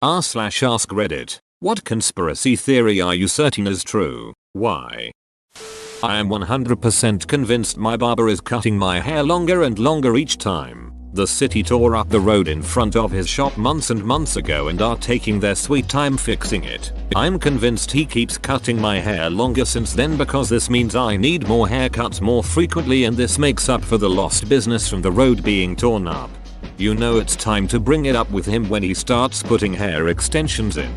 r/ask Reddit. What conspiracy theory are you certain is true? Why? I am 100% convinced my barber is cutting my hair longer and longer each time. The city tore up the road in front of his shop months and months ago and are taking their sweet time fixing it. I'm convinced he keeps cutting my hair longer since then because this means I need more haircuts more frequently and this makes up for the lost business from the road being torn up. You know it's time to bring it up with him when he starts putting hair extensions in.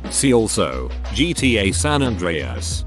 See also, GTA San Andreas.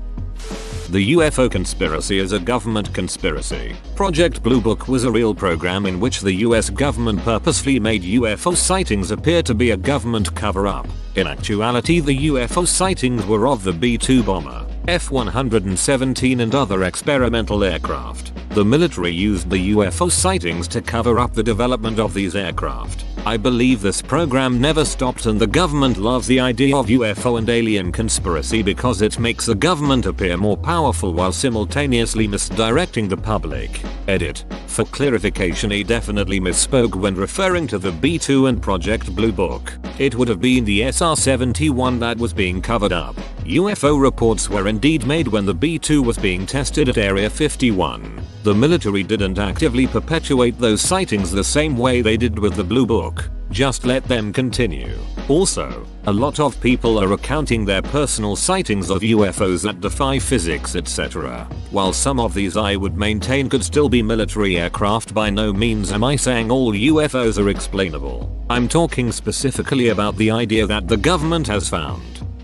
The UFO conspiracy is a government conspiracy. Project Blue Book was a real program in which the US government purposefully made UFO sightings appear to be a government cover-up. In actuality, the UFO sightings were of the B-2 bomber, F-117 and other experimental aircraft. The military used the UFO sightings to cover up the development of these aircraft. I believe this program never stopped and the government loves the idea of UFO and alien conspiracy because it makes the government appear more powerful while simultaneously misdirecting the public. Edit. For clarification, he definitely misspoke when referring to the B-2 and Project Blue Book. It would have been the SR-71 that was being covered up. UFO reports were indeed made when the B-2 was being tested at Area 51. The military didn't actively perpetuate those sightings the same way they did with the Blue Book. Just let them continue. Also, a lot of people are recounting their personal sightings of UFOs that defy physics, etc. While some of these I would maintain could still be military aircraft, by no means am I saying all UFOs are explainable. I'm talking specifically about the idea that the government has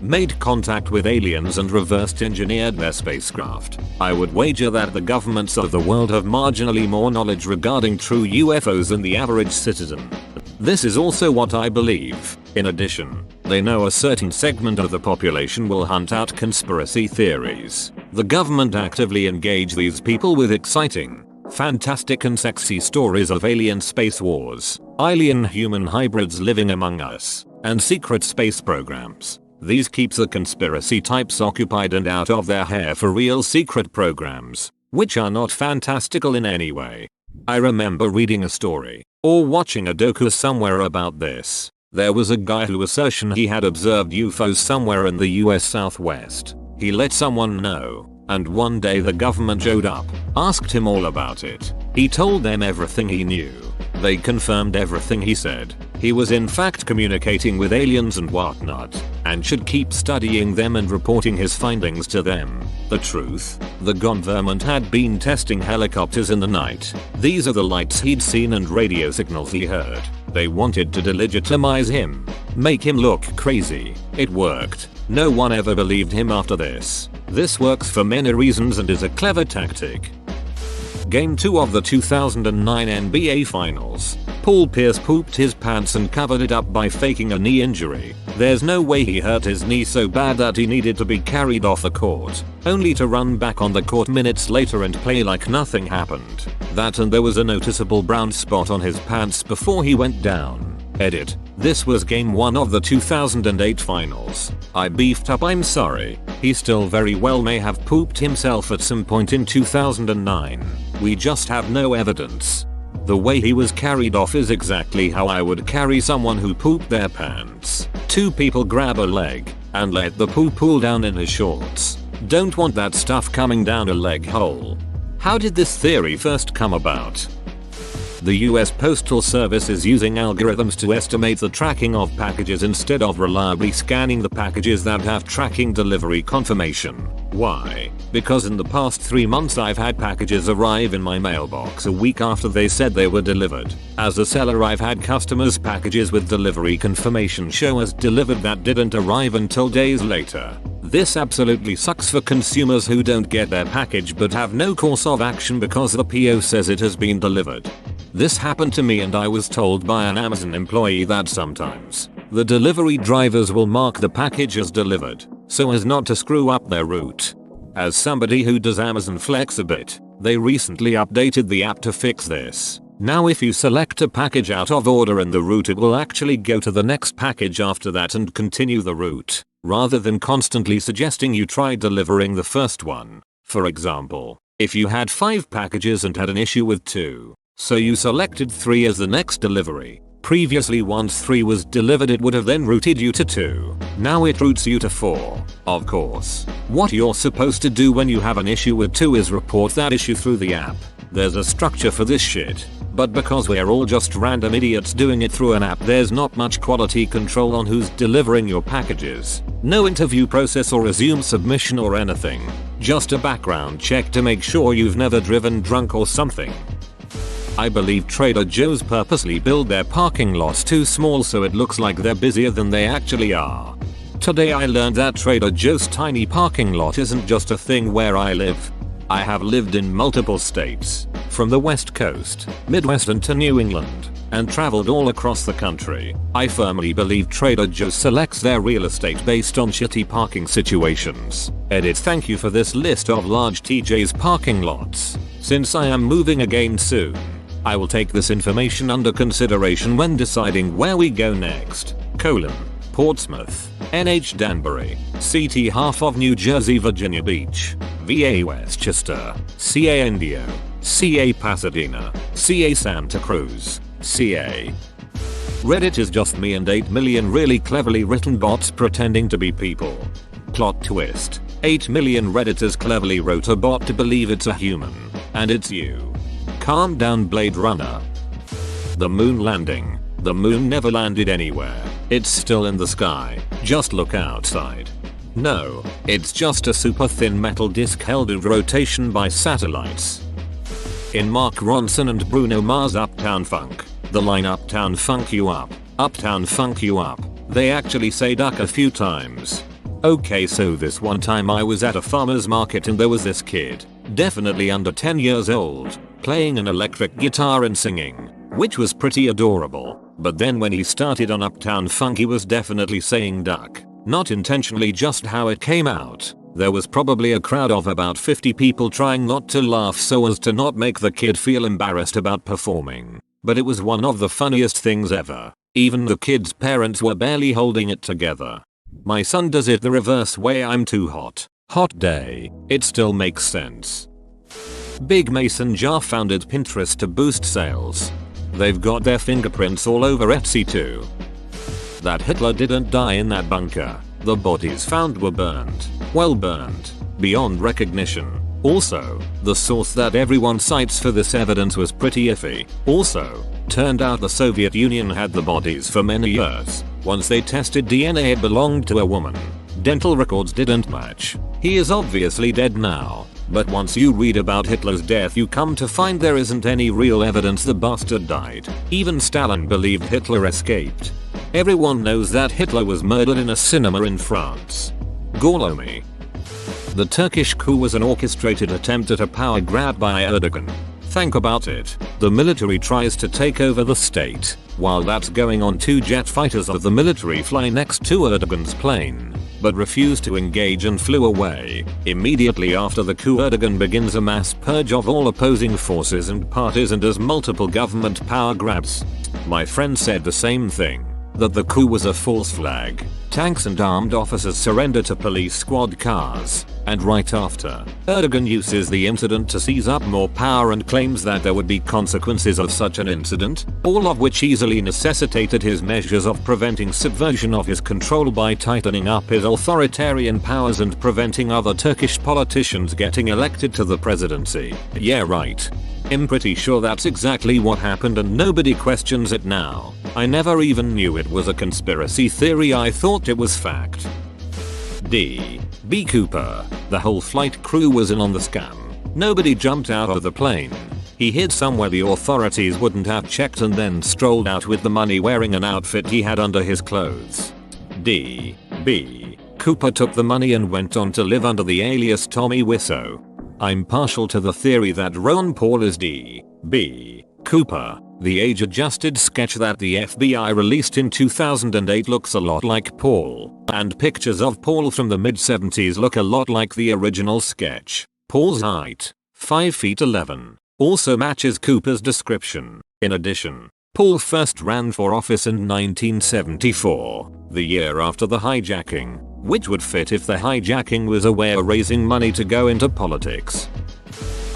made contact with aliens and reversed engineered their spacecraft. I would wager that the governments of the world have marginally more knowledge regarding true UFOs than the average citizen. This is also what I believe. In addition, they know a certain segment of the population will hunt out conspiracy theories. The government actively engage these people with exciting, fantastic and sexy stories of alien space wars, alien-human hybrids living among us, and secret space programs. These keeps the conspiracy types occupied and out of their hair for real secret programs, which are not fantastical in any way. I remember reading a story, or watching a docu somewhere about this. There was a guy who asserted he had observed UFOs somewhere in the US Southwest. He let someone know, and one day the government showed up, asked him all about it. He told them everything he knew. They confirmed everything he said. He was in fact communicating with aliens and whatnot, and should keep studying them and reporting his findings to them. The truth? The government had been testing helicopters in the night. These are the lights he'd seen and radio signals he heard. They wanted to delegitimize him, make him look crazy. It worked. No one ever believed him after this. This works for many reasons and is a clever tactic. Game 2 of the 2009 NBA Finals. Paul Pierce pooped his pants and covered it up by faking a knee injury. There's no way he hurt his knee so bad that he needed to be carried off the court, only to run back on the court minutes later and play like nothing happened. That and there was a noticeable brown spot on his pants before he went down. Edit. This was game 1 of the 2008 finals. I beefed up, I'm sorry. He still very well may have pooped himself at some point in 2009. We just have no evidence. The way he was carried off is exactly how I would carry someone who pooped their pants. Two people grab a leg and let the poo pool down in his shorts. Don't want that stuff coming down a leg hole. How did this theory first come about? The US Postal Service is using algorithms to estimate the tracking of packages instead of reliably scanning the packages that have tracking delivery confirmation. Why? Because in the past 3 months I've had packages arrive in my mailbox a week after they said they were delivered. As a seller, I've had customers' packages with delivery confirmation show as delivered that didn't arrive until days later. This absolutely sucks for consumers who don't get their package but have no course of action because the PO says it has been delivered. This happened to me and I was told by an Amazon employee that sometimes the delivery drivers will mark the package as delivered so as not to screw up their route. As somebody who does Amazon Flex a bit, they recently updated the app to fix this. Now if you select a package out of order in the route, it will actually go to the next package after that and continue the route, rather than constantly suggesting you try delivering the first one. For example, if you had 5 packages and had an issue with 2, so you selected 3 as the next delivery, Previously, once 3 was delivered, it would have then routed you to 2. Now it routes you to 4. Of course. What you're supposed to do when you have an issue with 2 is report that issue through the app. There's a structure for this shit. But because we're all just random idiots doing it through an app, there's not much quality control on who's delivering your packages. No interview process or resume submission or anything. Just a background check to make sure you've never driven drunk or something. I believe Trader Joe's purposely build their parking lots too small so it looks like they're busier than they actually are. Today I learned that Trader Joe's tiny parking lot isn't just a thing where I live. I have lived in multiple states, from the West Coast, Midwest and to New England, and traveled all across the country. I firmly believe Trader Joe's selects their real estate based on shitty parking situations. Edit. Thank you for this list of large TJ's parking lots. Since I am moving again soon, I will take this information under consideration when deciding where we go next. Portsmouth, NH Danbury, CT half of New Jersey Virginia Beach, VA Westchester, CA Indio, CA Pasadena, CA Santa Cruz, CA. Reddit is just me and 8 million really cleverly written bots pretending to be people. Plot twist. 8 million Redditors cleverly wrote a bot to believe it's a human. And it's you. Calm down, Blade Runner. The moon landing. The moon never landed anywhere. It's still in the sky. Just look outside. No, it's just a super thin metal disc held in rotation by satellites. In Mark Ronson and Bruno Mars' Uptown Funk, the line Uptown Funk you up, Uptown Funk you up, they actually say duck a few times. Okay, so this one time I was at a farmer's market and there was this kid, definitely under 10 years old, playing an electric guitar and singing, which was pretty adorable. But then when he started on Uptown Funk he was definitely saying duck. Not intentionally, just how it came out. There was probably a crowd of about 50 people trying not to laugh so as to not make the kid feel embarrassed about performing. But it was one of the funniest things ever. Even the kid's parents were barely holding it together. My son does it the reverse way. I'm too hot. Hot day. It still makes sense. Big Mason Jar founded Pinterest to boost sales. They've got their fingerprints all over Etsy too. That Hitler didn't die in that bunker. The bodies found were burned. Well burned. Beyond recognition. Also, the source that everyone cites for this evidence was pretty iffy. Also, turned out the Soviet Union had the bodies for many years. Once they tested DNA, it belonged to a woman. Dental records didn't match. He is obviously dead now. But once you read about Hitler's death you come to find there isn't any real evidence the bastard died. Even Stalin believed Hitler escaped. Everyone knows that Hitler was murdered in a cinema in France. Golomi. The Turkish coup was an orchestrated attempt at a power grab by Erdogan. Think about it. The military tries to take over the state. While that's going on, 2 jet fighters of the military fly next to Erdogan's plane, but refuse to engage and flew away. Immediately after the coup, Erdogan begins a mass purge of all opposing forces and parties and does multiple government power grabs. My friend said the same thing, that the coup was a false flag. Tanks and armed officers surrender to police squad cars, and right after, Erdogan uses the incident to seize up more power and claims that there would be consequences of such an incident, all of which easily necessitated his measures of preventing subversion of his control by tightening up his authoritarian powers and preventing other Turkish politicians getting elected to the presidency. Yeah, right. I'm pretty sure that's exactly what happened and nobody questions it now. I never even knew it was a conspiracy theory, I thought it was fact. D. B. Cooper. The whole flight crew was in on the scam. Nobody jumped out of the plane. He hid somewhere the authorities wouldn't have checked and then strolled out with the money wearing an outfit he had under his clothes. D. B. Cooper took the money and went on to live under the alias Tommy Wiseau. I'm partial to the theory that Ron Paul is D. B. Cooper. The age-adjusted sketch that the FBI released in 2008 looks a lot like Paul, and pictures of Paul from the mid-70s look a lot like the original sketch. Paul's height, 5 feet 11, also matches Cooper's description. In addition, Paul first ran for office in 1974, the year after the hijacking, which would fit if the hijacking was a way of raising money to go into politics.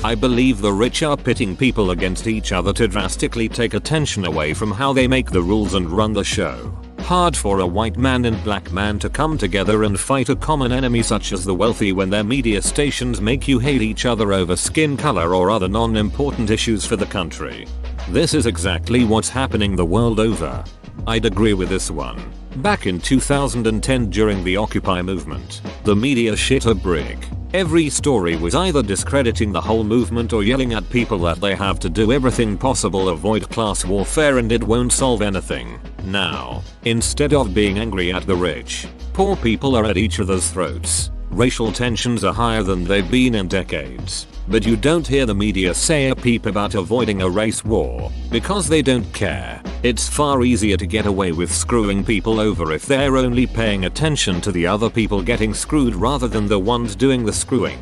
I believe the rich are pitting people against each other to drastically take attention away from how they make the rules and run the show. Hard for a white man and black man to come together and fight a common enemy such as the wealthy when their media stations make you hate each other over skin color or other non-important issues for the country. This is exactly what's happening the world over. I'd agree with this one. Back in 2010 during the Occupy movement, the media shit a brick. Every story was either discrediting the whole movement or yelling at people that they have to do everything possible avoid class warfare and it won't solve anything. Now, instead of being angry at the rich, poor people are at each other's throats. Racial tensions are higher than they've been in decades. But you don't hear the media say a peep about avoiding a race war, because they don't care. It's far easier to get away with screwing people over if they're only paying attention to the other people getting screwed rather than the ones doing the screwing.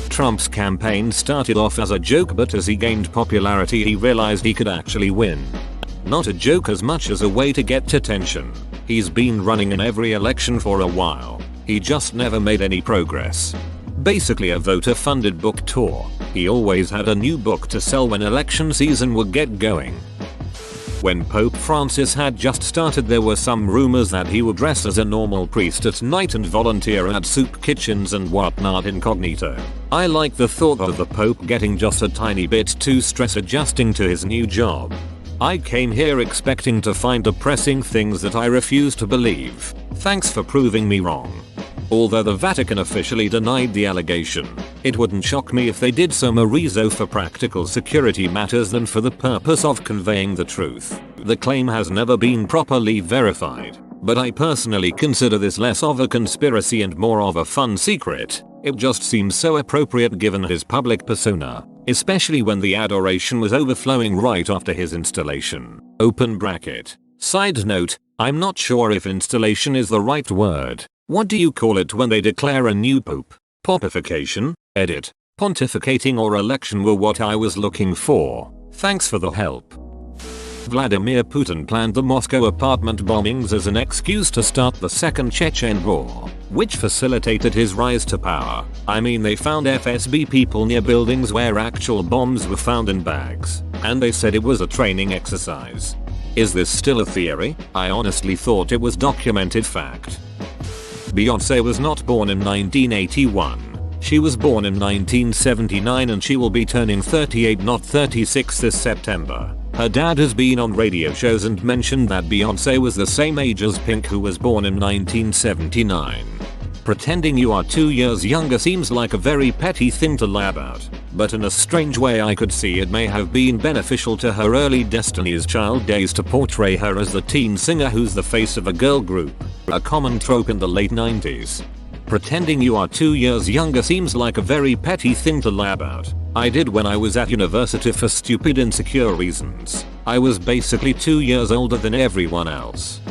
Trump's campaign started off as a joke, but as he gained popularity he realized he could actually win. Not a joke as much as a way to get attention. He's been running in every election for a while. He just never made any progress. Basically a voter-funded book tour. He always had a new book to sell when election season would get going. When Pope Francis had just started there were some rumors that he would dress as a normal priest at night and volunteer at soup kitchens and whatnot incognito. I like the thought of the Pope getting just a tiny bit too stress adjusting to his new job. I came here expecting to find depressing things that I refuse to believe. Thanks for proving me wrong. Although the Vatican officially denied the allegation, it wouldn't shock me if they did so more for practical security matters than for the purpose of conveying the truth. The claim has never been properly verified, but I personally consider this less of a conspiracy and more of a fun secret. It just seems so appropriate given his public persona, especially when the adoration was overflowing right after his installation. Open bracket. Side note, I'm not sure if installation is the right word. What do you call it when they declare a new pope? Popification? Edit. Pontificating or election were what I was looking for. Thanks for the help. Vladimir Putin planned the Moscow apartment bombings as an excuse to start the Second Chechen War, which facilitated his rise to power. I mean, they found FSB people near buildings where actual bombs were found in bags, and they said it was a training exercise. Is this still a theory? I honestly thought it was documented fact. Beyonce was not born in 1981. She was born in 1979 and she will be turning 38 not 36 this September. Her dad has been on radio shows and mentioned that Beyonce was the same age as Pink, who was born in 1979. Pretending you are 2 years younger seems like a very petty thing to lie about, but in a strange way I could see it may have been beneficial to her early Destiny's Child days to portray her as the teen singer who's the face of a girl group, a common trope in the late 90s. Pretending you are 2 years younger seems like a very petty thing to lie about. I did when I was at university for stupid insecure reasons. I was basically 2 years older than everyone else.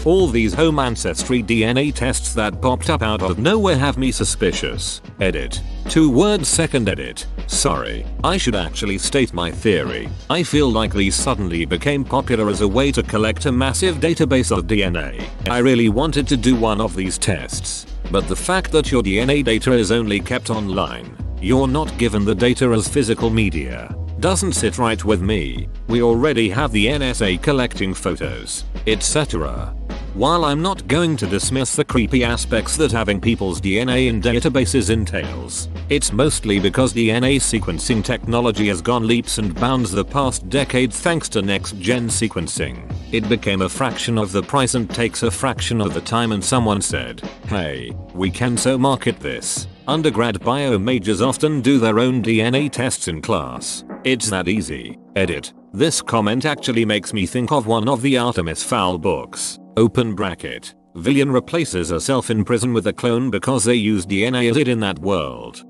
All these home ancestry DNA tests that popped up out of nowhere have me suspicious. Edit. 2 words second edit. Sorry, I should actually state my theory. I feel like these suddenly became popular as a way to collect a massive database of DNA. I really wanted to do one of these tests, but the fact that your DNA data is only kept online, you're not given the data as physical media, doesn't sit right with me. We already have the NSA collecting photos, etc. While I'm not going to dismiss the creepy aspects that having people's DNA in databases entails, it's mostly because DNA sequencing technology has gone leaps and bounds the past decade thanks to next-gen sequencing. It became a fraction of the price and takes a fraction of the time, and someone said, hey, we can so market this. Undergrad bio majors often do their own DNA tests in class. It's that easy. Edit. This comment actually makes me think of one of the Artemis Fowl books. Open bracket. Villain replaces herself in prison with a clone because they use DNA as it in that world.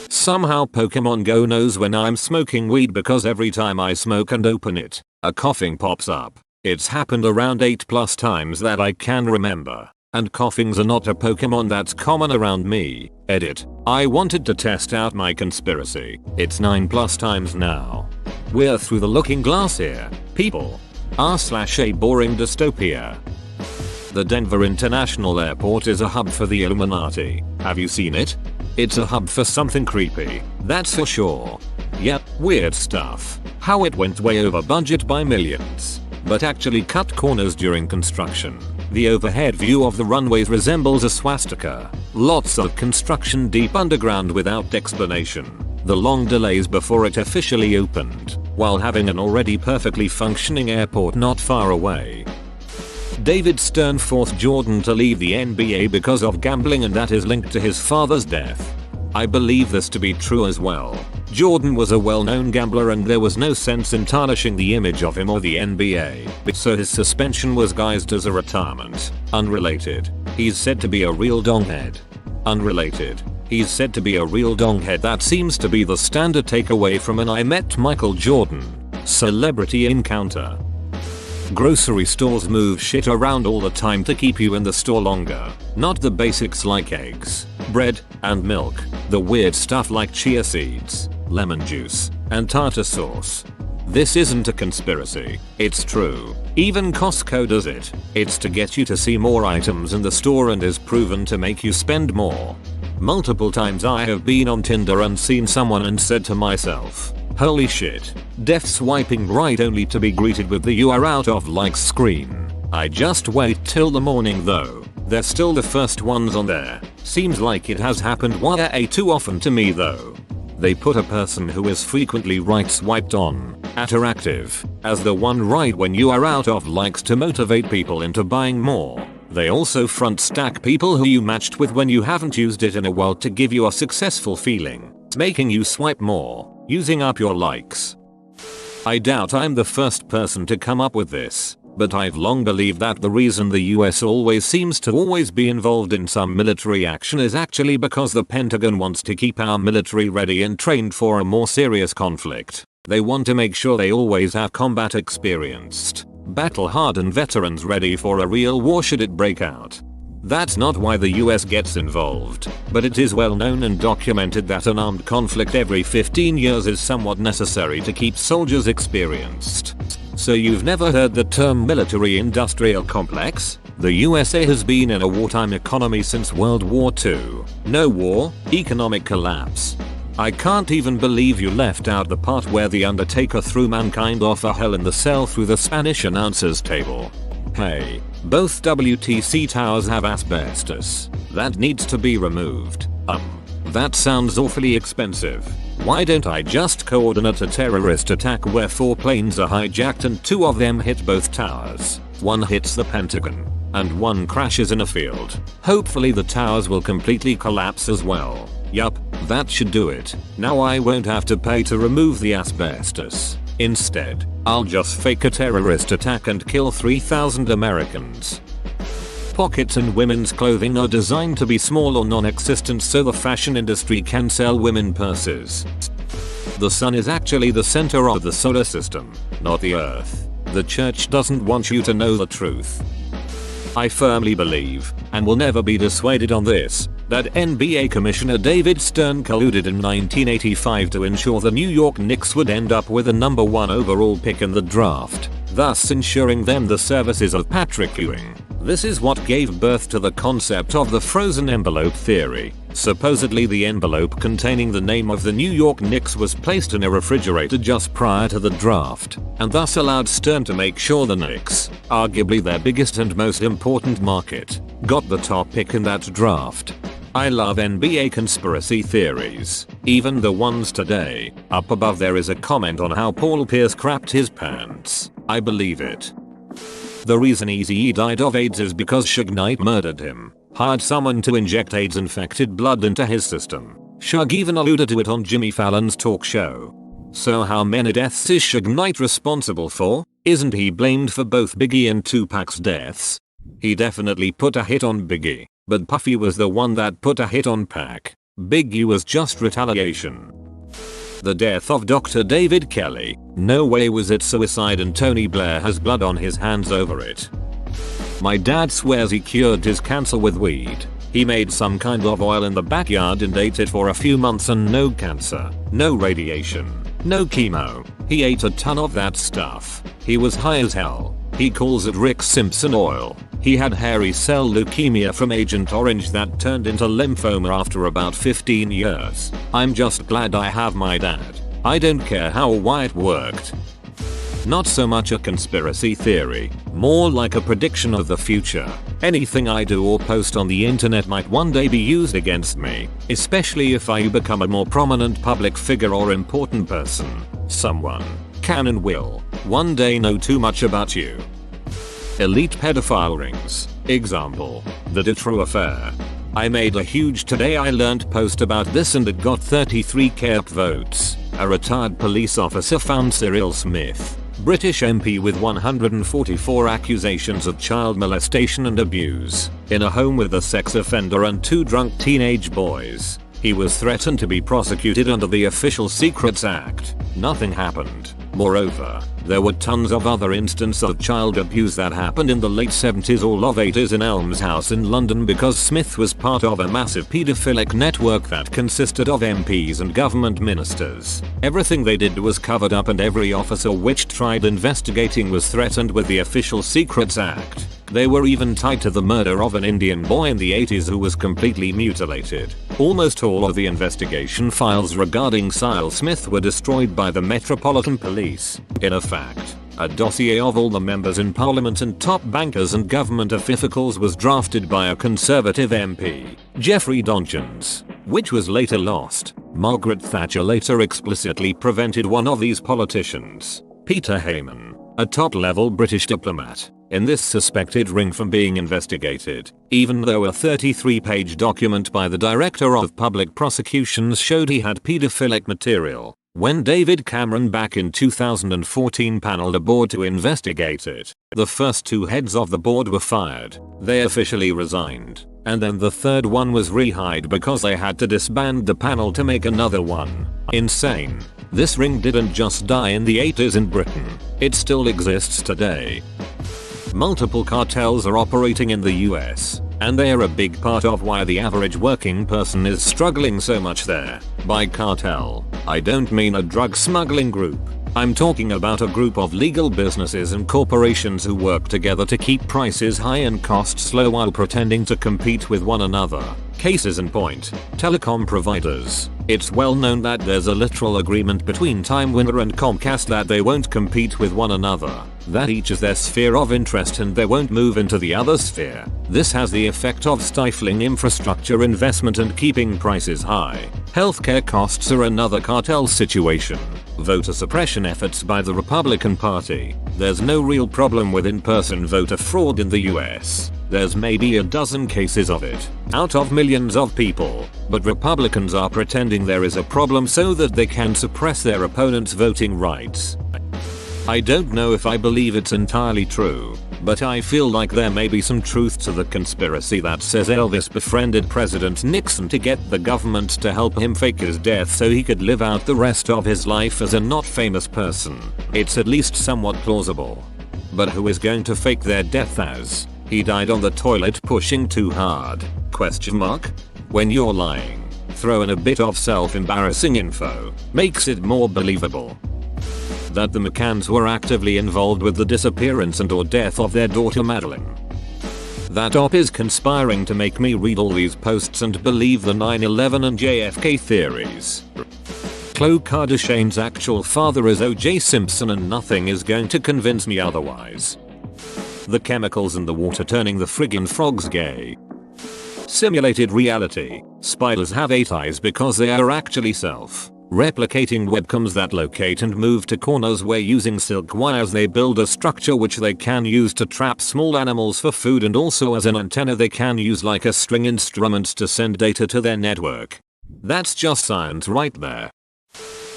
Somehow Pokemon Go knows when I'm smoking weed because every time I smoke and open it, a coughing pops up. It's happened around 8+ times that I can remember. And coughings are not a Pokemon that's common around me. Edit. I wanted to test out my conspiracy. It's 9+ times now. We're through the looking glass here, people. r/a boring dystopia. The Denver International Airport is a hub for the Illuminati. Have you seen it? It's a hub for something creepy, that's for sure. Yep, weird stuff. How it went way over budget by millions, but actually cut corners during construction. The overhead view of the runways resembles a swastika. Lots of construction deep underground without explanation. The long delays before it officially opened, while having an already perfectly functioning airport not far away. David Stern forced Jordan to leave the NBA because of gambling, and that is linked to his father's death. I believe this to be true as well. Jordan was a well-known gambler and there was no sense in tarnishing the image of him or the NBA, so his suspension was guised as a retirement. Unrelated. He's said to be a real donghead. Unrelated. He's said to be a real donghead. That seems to be the standard takeaway from an I Met Michael Jordan celebrity encounter. Grocery stores move shit around all the time to keep you in the store longer. Not the basics like eggs, bread, and milk. The weird stuff like chia seeds, lemon juice, and tartar sauce. This isn't a conspiracy. It's true. Even Costco does it. It's to get you to see more items in the store and is proven to make you spend more. Multiple times I have been on Tinder and seen someone and said to myself, holy shit, death swiping right, only to be greeted with the "you are out of likes" screen. I just wait till the morning though. They're still the first ones on there. Seems like it has happened way too often to me though. They put a person who is frequently right swiped on attractive as the one right when you are out of likes to motivate people into buying more. They also front stack people who you matched with when you haven't used it in a while to give you a successful feeling, making you swipe more, using up your likes. I doubt I'm the first person to come up with this, but I've long believed that the reason the US always seems to be involved in some military action is actually because the Pentagon wants to keep our military ready and trained for a more serious conflict. They want to make sure they always have combat experienced, battle-hardened veterans ready for a real war should it break out. That's not why the US gets involved, but it is well known and documented that an armed conflict every 15 years is somewhat necessary to keep soldiers experienced. So you've never heard the term military-industrial complex? The USA has been in a wartime economy since World War II. No war, economic collapse. I can't even believe you left out the part where the Undertaker threw mankind off a Hell in the Cell through the Spanish announcer's table. Hey, both WTC towers have asbestos. That needs to be removed. That sounds awfully expensive. Why don't I just coordinate a terrorist attack where 4 planes are hijacked and 2 of them hit both towers? 1 hits the Pentagon, and 1 crashes in a field. Hopefully the towers will completely collapse as well. Yup, that should do it. Now I won't have to pay to remove the asbestos. Instead, I'll just fake a terrorist attack and kill 3,000 Americans. Pockets in women's clothing are designed to be small or non-existent so the fashion industry can sell women purses. The sun is actually the center of the solar system, not the earth. The church doesn't want you to know the truth. I firmly believe, and will never be dissuaded on this, that NBA Commissioner David Stern colluded in 1985 to ensure the New York Knicks would end up with a number 1 overall pick in the draft, thus ensuring them the services of Patrick Ewing. This is what gave birth to the concept of the frozen envelope theory. Supposedly the envelope containing the name of the New York Knicks was placed in a refrigerator just prior to the draft, and thus allowed Stern to make sure the Knicks, arguably their biggest and most important market, got the top pick in that draft. I love NBA conspiracy theories, even the ones today. Up above there is a comment on how Paul Pierce crapped his pants. I believe it. The reason Eazy-E died of AIDS is because Suge Knight murdered him, hired someone to inject AIDS-infected blood into his system. Suge even alluded to it on Jimmy Fallon's talk show. So how many deaths is Suge Knight responsible for? Isn't he blamed for both Biggie and Tupac's deaths? He definitely put a hit on Biggie, but Puffy was the one that put a hit on Pac. Biggie was just retaliation. The death of Dr. David Kelly, no way was it suicide, and Tony Blair has blood on his hands over it. My dad swears he cured his cancer with weed. He made some kind of oil in the backyard and ate it for a few months and no cancer, no radiation, no chemo. He ate a ton of that stuff. He was high as hell. He calls it Rick Simpson oil. He had hairy cell leukemia from Agent Orange that turned into lymphoma after about 15 years. I'm just glad I have my dad. I don't care how or why it worked. Not so much a conspiracy theory, more like a prediction of the future. Anything I do or post on the internet might one day be used against me, especially if I become a more prominent public figure or important person. Someone can and will one day know too much about you. Elite pedophile rings. Example, the Dutroux affair. I made a huge Today I Learned post about this and it got 33k upvotes. A retired police officer found Cyril Smith, British MP with 144 accusations of child molestation and abuse, in a home with a sex offender and 2 drunk teenage boys. He was threatened to be prosecuted under the Official Secrets Act. Nothing happened. Moreover, there were tons of other instances of child abuse that happened in the late 70s or late 80s in Elms House in London because Smith was part of a massive paedophilic network that consisted of MPs and government ministers. Everything they did was covered up and every officer which tried investigating was threatened with the Official Secrets Act. They were even tied to the murder of an Indian boy in the 80s who was completely mutilated. Almost all of the investigation files regarding Cyril Smith were destroyed by the Metropolitan Police. In effect, a dossier of all the members in Parliament and top bankers and government officials was drafted by a Conservative MP, Geoffrey Dongens, which was later lost. Margaret Thatcher later explicitly prevented one of these politicians, Peter Heyman, a top-level British diplomat, in this suspected ring from being investigated, even though a 33-page document by the Director of Public Prosecutions showed he had paedophilic material. When David Cameron back in 2014 paneled a board to investigate it, the first 2 heads of the board were fired. They officially resigned, and then the third one was rehired because they had to disband the panel to make another one. Insane. This ring didn't just die in the 80s in Britain, it still exists today. Multiple cartels are operating in the US, and they are a big part of why the average working person is struggling so much there. By cartel, I don't mean a drug smuggling group. I'm talking about a group of legal businesses and corporations who work together to keep prices high and costs low while pretending to compete with one another. Cases in point, telecom providers. It's well known that there's a literal agreement between Time Warner and Comcast that they won't compete with one another, that each is their sphere of interest and they won't move into the other sphere. This has the effect of stifling infrastructure investment and keeping prices high. Healthcare costs are another cartel situation. Voter suppression efforts by the Republican Party. There's no real problem with in-person voter fraud in the US. There's maybe a dozen cases of it, out of millions of people, but Republicans are pretending there is a problem so that they can suppress their opponents' voting rights. I don't know if I believe it's entirely true, but I feel like there may be some truth to the conspiracy that says Elvis befriended President Nixon to get the government to help him fake his death so he could live out the rest of his life as a not famous person. It's at least somewhat plausible. But who is going to fake their death as? He died on the toilet pushing too hard? ? When you're lying, throw in a bit of self-embarrassing info, makes it more believable. That the McCanns were actively involved with the disappearance and or death of their daughter Madeleine. That op is conspiring to make me read all these posts and believe the 9/11 and JFK theories. Khloe Kardashian's actual father is O.J. Simpson and nothing is going to convince me otherwise. The chemicals in the water turning the friggin' frogs gay. Simulated reality. Spiders have 8 eyes because they are actually self-replicating webcams that locate and move to corners where using silk wires they build a structure which they can use to trap small animals for food and also as an antenna they can use like a string instrument to send data to their network. That's just science right there.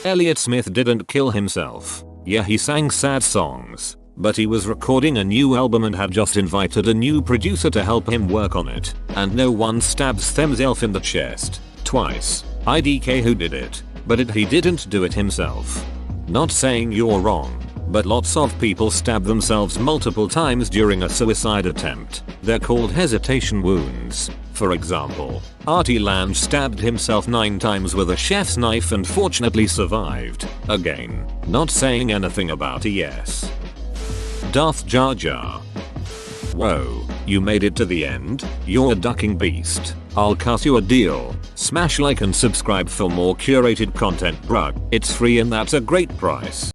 Elliott Smith didn't kill himself. Yeah, he sang sad songs, but he was recording a new album and had just invited a new producer to help him work on it. And no one stabs themselves in the chest twice. IDK who did it, but he didn't do it himself. Not saying you're wrong, but lots of people stab themselves multiple times during a suicide attempt. They're called hesitation wounds. For example, Artie Lange stabbed himself 9 times with a chef's knife and fortunately survived. Again, not saying anything about ES. Darth Jar Jar. Whoa, you made it to the end? You're a ducking beast. I'll cut you a deal. Smash like and subscribe for more curated content, bruh. It's free and that's a great price.